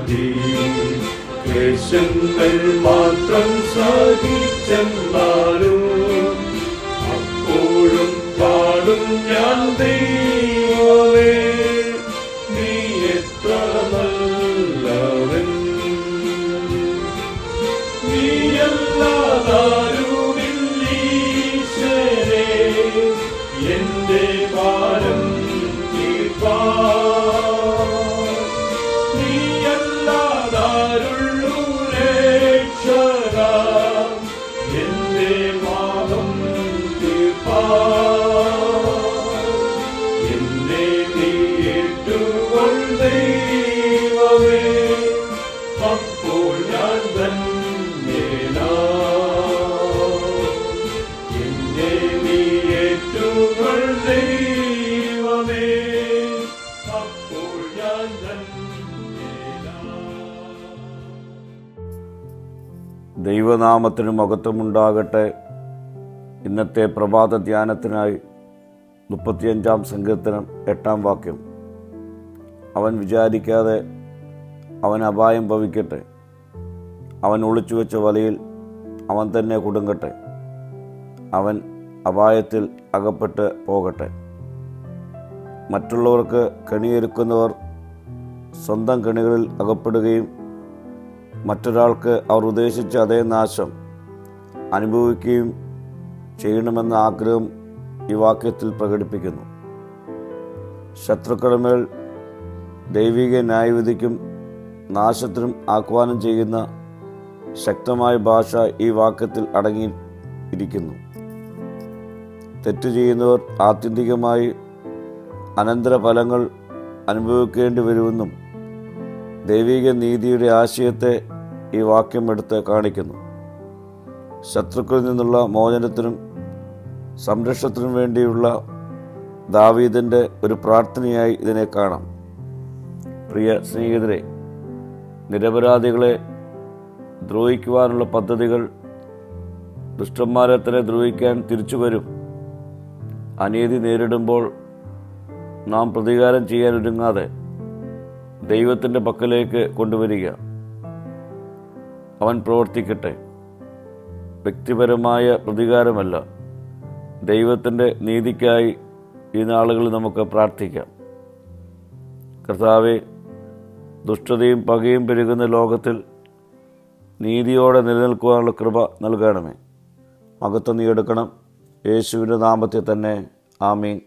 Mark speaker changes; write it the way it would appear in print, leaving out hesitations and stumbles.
Speaker 1: മതി. ക്ലേശങ്ങൾ മാത്രം സഹിച്ചെന്നാലും അപ്പോഴും പാടും ഞാൻ ദൈവമേ, നീ എത്ര നല്ലവൻ. നീയല്ലാതാരുമില്ലീശ്വരേ, എന്റെ ഭാരം തീർപ്പാൻ. നീയല്ലാതാരുള്ളൂ രക്ഷക, എന്റെ പാപം തീർപ്പാൻ. എന്നെ നീ ഏറ്റുകൊൾ ദൈവമേ, അപ്പോൾ ഞാൻ എന്നെ നീ ഏറ്റുകൊൾ ദൈവമേ, അപ്പോൾ ഞാൻ
Speaker 2: ദൈവനാമത്തിന് മഹത്വമുണ്ടാകട്ടെ. ഇന്നത്തെ പ്രഭാത ധ്യാനത്തിനായി 35 സങ്കീർത്തനം 8 വാക്യം. അവൻ വിചാരിക്കാതെ അവൻ അപായം ഭവിക്കട്ടെ, അവൻ ഒളിച്ചുവെച്ച വലയിൽ അവൻ തന്നെ കുടുങ്ങട്ടെ, അവൻ അപായത്തിൽ അകപ്പെട്ട് പോകട്ടെ. മറ്റുള്ളവർക്ക് കെണിയൊരുക്കുന്നവർ സ്വന്തം കെണികളിൽ അകപ്പെടുകയും മറ്റൊരാൾക്ക് അവർ ഉദ്ദേശിച്ച അതേ നാശം അനുഭവിക്കുകയും ചെയ്യണമെന്ന ആഗ്രഹം ഈ വാക്യത്തിൽ പ്രകടിപ്പിക്കുന്നു. ശത്രുക്കളുടെ മേൽ ദൈവിക ന്യായവിധിക്കും നാശത്തിനും ആഹ്വാനം ചെയ്യുന്ന ശക്തമായ ഭാഷ ഈ വാക്യത്തിൽ അടങ്ങിയിരിക്കുന്നു. തെറ്റ് ചെയ്യുന്നവർ ആത്യന്തികമായി അനന്തരഫലങ്ങൾ അനുഭവിക്കേണ്ടി വരുമെന്നും ദൈവിക നീതിയുടെ ആശയത്തെ ഈ വാക്യം എടുത്ത് കാണിക്കുന്നു. ശത്രുക്കളിൽ നിന്നുള്ള മോചനത്തിനും സംരക്ഷണത്തിനും വേണ്ടിയുള്ള ദാവീദിൻ്റെ ഒരു പ്രാർത്ഥനയായി ഇതിനെ കാണാം. പ്രിയ സ്നേഹിതരെ, നിരപരാധികളെ ദ്രോഹിക്കുവാനുള്ള പദ്ധതികൾ ദുഷ്ടന്മാരെ തന്നെ ദ്രോഹിക്കാൻ തിരിച്ചു വരും. അനീതി നേരിടുമ്പോൾ നാം പ്രതികാരം ചെയ്യാൻ ഒരുങ്ങാതെ ദൈവത്തിൻ്റെ പക്കലേക്ക് കൊണ്ടുവരിക. അവൻ പ്രവർത്തിക്കട്ടെ. വ്യക്തിപരമായ പ്രതികാരമല്ല, ദൈവത്തിൻ്റെ നീതിക്കായി ഈ നാളുകളിൽ നമുക്ക് പ്രാർത്ഥിക്കാം. കർത്താവേ, ദുഷ്ടതയും പകയും പെരുകുന്ന ലോകത്തിൽ നീതിയോടെ നിലനിൽക്കുവാനുള്ള കൃപ നൽകണമേ. മഹത്വം നീ എടുക്കണം. യേശുവിൻ്റെ നാമത്തിൽ തന്നെ. ആമീൻ.